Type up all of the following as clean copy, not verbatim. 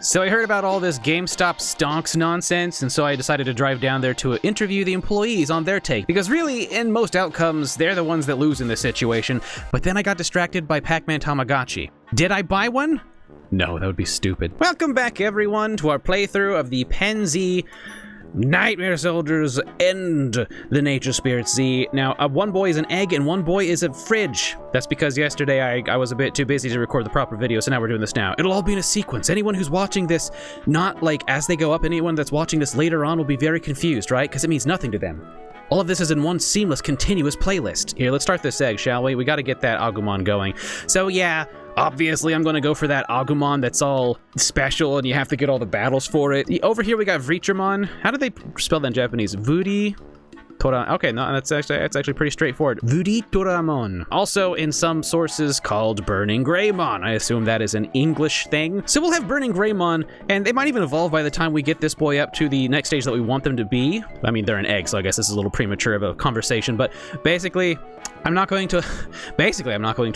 So I heard about all this GameStop stonks nonsense, and so I decided to drive down there to interview the employees on their take. Because really, in most outcomes, they're the ones that lose in this situation. But then I got distracted by Pac-Man Tamagotchi. Did I buy one? No, that would be stupid. Welcome back, everyone, to our playthrough of the Pen Z Nightmare Soldiers and the Nature Spirit Z. Now, one boy is an egg and one boy is a fridge. That's because yesterday I was a bit too busy to record the proper video, so now we're doing this now. It'll all be in a sequence. Anyone who's watching this, not like as they go up, anyone that's watching this later on will be very confused, right? Because it means nothing to them. All of this is in one seamless, continuous playlist. Here, let's start this egg, shall we? We gotta get that Agumon going. So yeah, obviously I'm gonna go for that Agumon that's all special and you have to get all the battles for it. Over here we got Vidsmon. How do they spell that in Japanese? Vudi Tora. Okay, no, that's actually pretty straightforward. Vudi Toramon. Also in some sources called Burning Greymon. I assume that is an English thing. So we'll have Burning Greymon, and they might even evolve by the time we get this boy up to the next stage that we want them to be. I mean, they're an egg, so I guess this is a little premature of a conversation, but basically, I'm not going to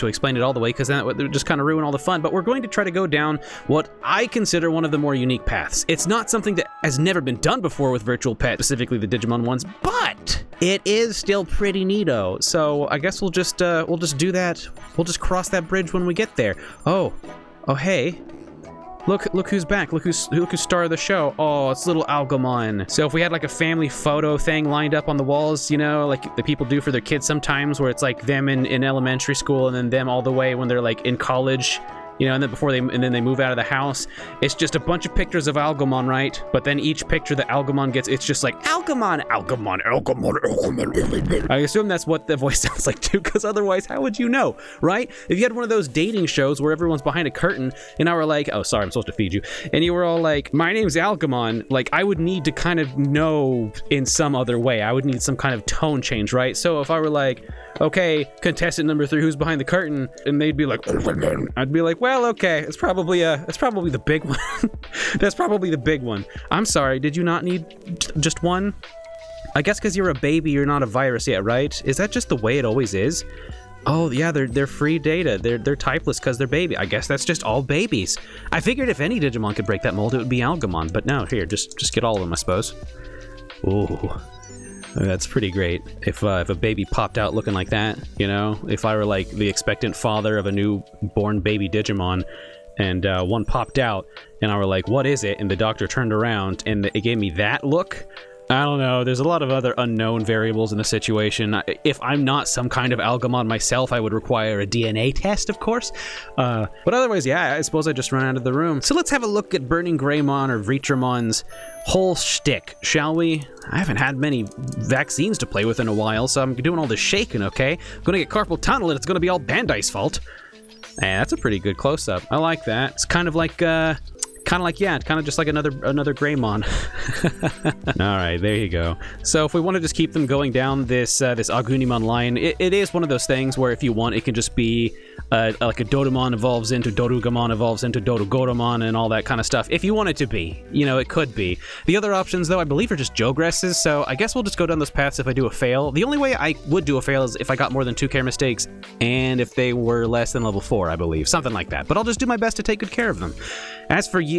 explain it all the way because then it would just kind of ruin all the fun, but we're going to try to go down what I consider one of the more unique paths. It's not something that has never been done before with Virtual Pet, specifically the Digimon ones, but it is still pretty neato. So I guess we'll just do that. We'll just cross that bridge when we get there. Oh, hey. Look who's back. Look who's star of the show. Oh, it's little Agumon. So if we had like a family photo thing lined up on the walls, you know, like the people do for their kids sometimes, where it's like them in elementary school and then them all the way when they're like in college, you know, and then they move out of the house. It's just a bunch of pictures of Agumon, right? But then each picture that Agumon gets, it's just like Agumon. I assume that's what the voice sounds like too, because otherwise, how would you know, right? If you had one of those dating shows where everyone's behind a curtain, and I were like, oh, sorry, I'm supposed to feed you, and you were all like, my name's Agumon, like I would need to kind of know in some other way. I would need some kind of tone change, right? So if I were like, okay, contestant number 3, who's behind the curtain? And they'd be like, I'd be like, well, okay, it's probably the big one. That's probably the big one. I'm sorry, did you not need just one? I guess because you're a baby, you're not a virus yet, right? Is that just the way it always is? Oh yeah, they're free data. They're typeless because they're baby. I guess that's just all babies. I figured if any Digimon could break that mold, it would be Agumon. But no, here, just get all of them, I suppose. Ooh. That's pretty great. If a baby popped out looking like that, you know? If I were like the expectant father of a newborn baby Digimon, and one popped out, and I were like, what is it? And the doctor turned around, and it gave me that look. I don't know, there's a lot of other unknown variables in the situation. If I'm not some kind of Agumon myself, I would require a DNA test, of course. But otherwise, yeah, I suppose I just run out of the room. So let's have a look at Burning Greymon or Vidsmon's whole shtick, shall we? I haven't had many vaccines to play with in a while, so I'm doing all this shaking, okay? I'm gonna get carpal tunnel and it's gonna be all Bandai's fault. And that's a pretty good close-up. I like that. It's kind of just like another Greymon. All right, there you go. So if we want to just keep them going down this Agunimon line, it is one of those things where if you want, it can just be like a Dodemon evolves into Dorugamon, evolves into Dorugoramon, and all that kind of stuff. If you want it to be, you know, it could be. The other options, though, I believe are just Jogresses, so I guess we'll just go down those paths if I do a fail. The only way I would do a fail is if I got more than 2 care mistakes, and if they were less than level 4, I believe. Something like that. But I'll just do my best to take good care of them. As for you...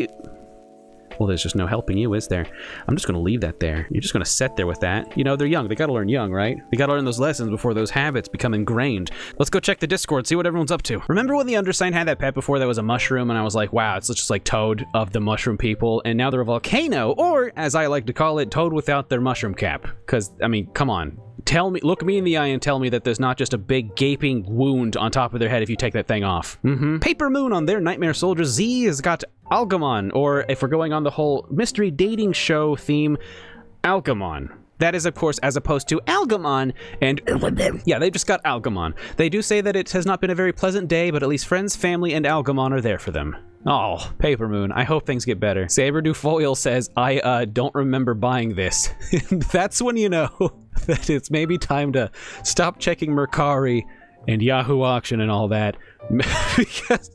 Well, there's just no helping you, is there? I'm just going to leave that there. You're just going to sit there with that. You know, they're young. They got to learn young, right? They got to learn those lessons before those habits become ingrained. Let's go check the Discord, see what everyone's up to. Remember when the Undersigned had that pet before that was a mushroom, and I was like, wow, it's just like Toad of the mushroom people, and now they're a volcano, or, as I like to call it, Toad without their mushroom cap. Because, I mean, come on. Look me in the eye and tell me that there's not just a big gaping wound on top of their head if you take that thing off. Paper Moon on their Nightmare Soldier Z has got Agumon, or if we're going on the whole mystery dating show theme, Agumon. That is, of course, as opposed to Algamon, and yeah, they've just got Agumon. They do say that it has not been a very pleasant day, but at least friends, family, and Agumon are there for them. Oh, Paper Moon, I hope things get better. Saber Dufoil says, I don't remember buying this. That's when you know that it's maybe time to stop checking Mercari and Yahoo Auction and all that. Because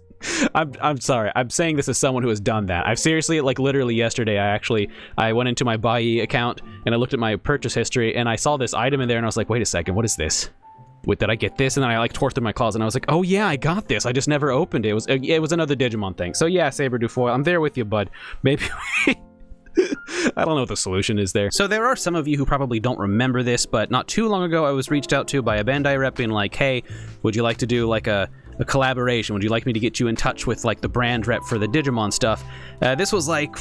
I'm sorry, I'm saying this as someone who has done that. I've seriously, like literally yesterday, I went into my Bai account and I looked at my purchase history and I saw this item in there and I was like, wait a second, what is this? Wait, did I get this? And then I like tore through my closet and I was like, oh yeah, I got this. I just never opened it. It was another Digimon thing. So yeah, Saber Dufoil, I'm there with you, bud. Maybe I don't know what the solution is there. So there are some of you who probably don't remember this, but not too long ago I was reached out to by a Bandai rep being like, hey, would you like to do like a collaboration? Would you like me to get you in touch with like the brand rep for the Digimon stuff? This was like,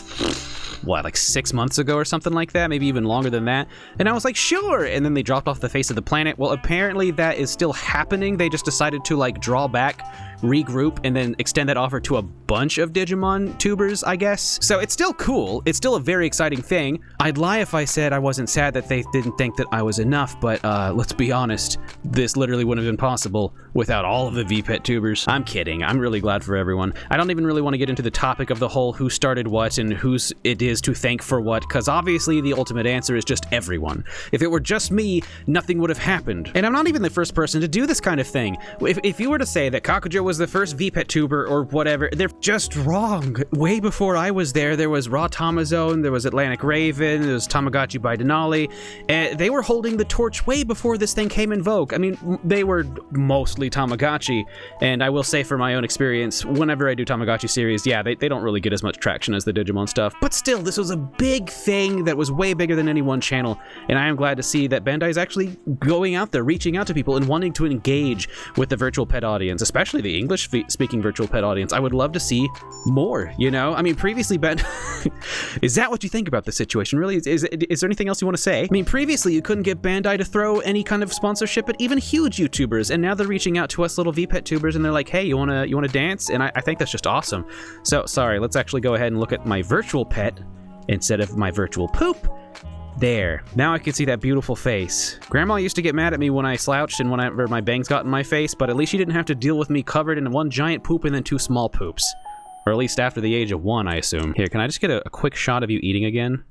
what, like 6 months ago or something like that, maybe even longer than that. And I was like, sure. And then they dropped off the face of the planet. Well, apparently that is still happening. They just decided to like draw back, regroup, and then extend that offer to a bunch of Digimon tubers, I guess. So it's still cool. It's still a very exciting thing. I'd lie if I said I wasn't sad that they didn't think that I was enough, but let's be honest, this literally wouldn't have been possible without all of the VPET tubers. I'm kidding. I'm really glad for everyone. I don't even really want to get into the topic of the whole who started what and whose it is to thank for what, because obviously the ultimate answer is just everyone. If it were just me, nothing would have happened. And I'm not even the first person to do this kind of thing. If you were to say that Kakujo was the first VPET tuber or whatever, they're just wrong. Way before I was there was Raw Tamazone, there was Atlantic Raven, there was Tamagotchi by Denali, and they were holding the torch way before this thing came in vogue. I mean, they were mostly Tamagotchi, and I will say from my own experience, whenever I do Tamagotchi series, yeah, they don't really get as much traction as the Digimon stuff. But still, this was a big thing that was way bigger than any one channel, and I am glad to see that Bandai is actually going out there, reaching out to people and wanting to engage with the virtual pet audience, especially the English-speaking virtual pet audience. I would love to see more, you know? I mean, previously, is that what you think about this situation? Really, is there anything else you want to say? I mean, previously, you couldn't get Bandai to throw any kind of sponsorship at even huge YouTubers, and now they're reaching out to us little VPET tubers, and they're like, hey, you wanna dance? And I think that's just awesome. So, sorry, let's actually go ahead and look at my virtual pet instead of my virtual poop. There. Now I can see that beautiful face. Grandma used to get mad at me when I slouched and whenever my bangs got in my face, but at least she didn't have to deal with me covered in one giant poop and then two small poops. Or at least after the age of 1, I assume. Here, can I just get a quick shot of you eating again?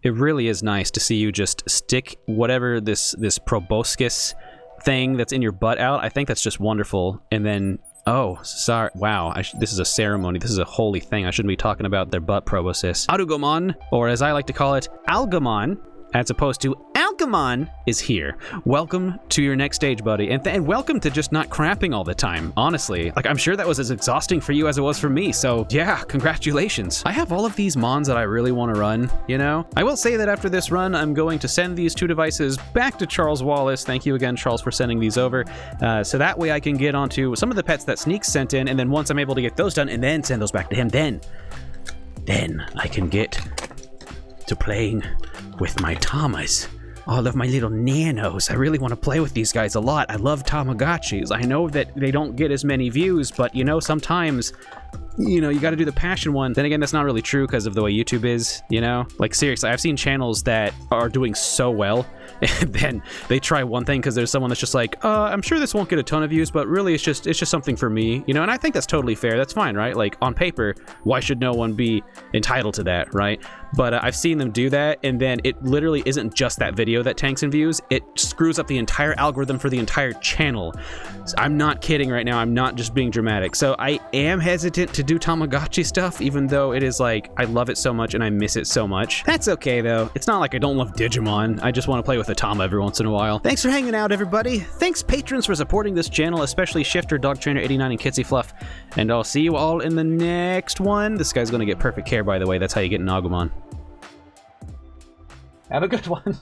It really is nice to see you just stick whatever this proboscis thing that's in your butt out. I think that's just wonderful. And then, oh, sorry. Wow, this is a ceremony. This is a holy thing. I shouldn't be talking about their butt proboscis. Arugomon, or as I like to call it, Algamon, as opposed to Algamon, is here. Welcome to your next stage, buddy. And welcome to just not crapping all the time, honestly. Like, I'm sure that was as exhausting for you as it was for me, so yeah, congratulations. I have all of these mons that I really want to run, you know? I will say that after this run, I'm going to send these 2 devices back to Charles Wallace. Thank you again, Charles, for sending these over. So that way I can get onto some of the pets that Sneaks sent in, and then once I'm able to get those done and then send those back to him, then I can get to playing with my Tamas. All of my little nanos. I really want to play with these guys a lot. I love Tamagotchis. I know that they don't get as many views, but you know, sometimes, you know, you got to do the passion one. Then again, that's not really true because of the way YouTube is, you know? Like, seriously, I've seen channels that are doing so well, and then they try one thing because there's someone that's just like, I'm sure this won't get a ton of views, but really it's just something for me, you know? And I think that's totally fair. That's fine, right? Like, on paper, why should no one be entitled to that, right? But I've seen them do that, and then it literally isn't just that video that tanks in views. It screws up the entire algorithm for the entire channel. I'm not kidding right now. I'm not just being dramatic. So I am hesitant to do Tamagotchi stuff, even though it is like, I love it so much and I miss it so much. That's okay, though. It's not like I don't love Digimon. I just want to play with a Tama every once in a while. Thanks for hanging out, everybody. Thanks, patrons, for supporting this channel, especially Shifter, Dog Trainer 89, and Kitsy Fluff. And I'll see you all in the next one. This guy's going to get perfect care, by the way. That's how you get an Agumon. Have a good one.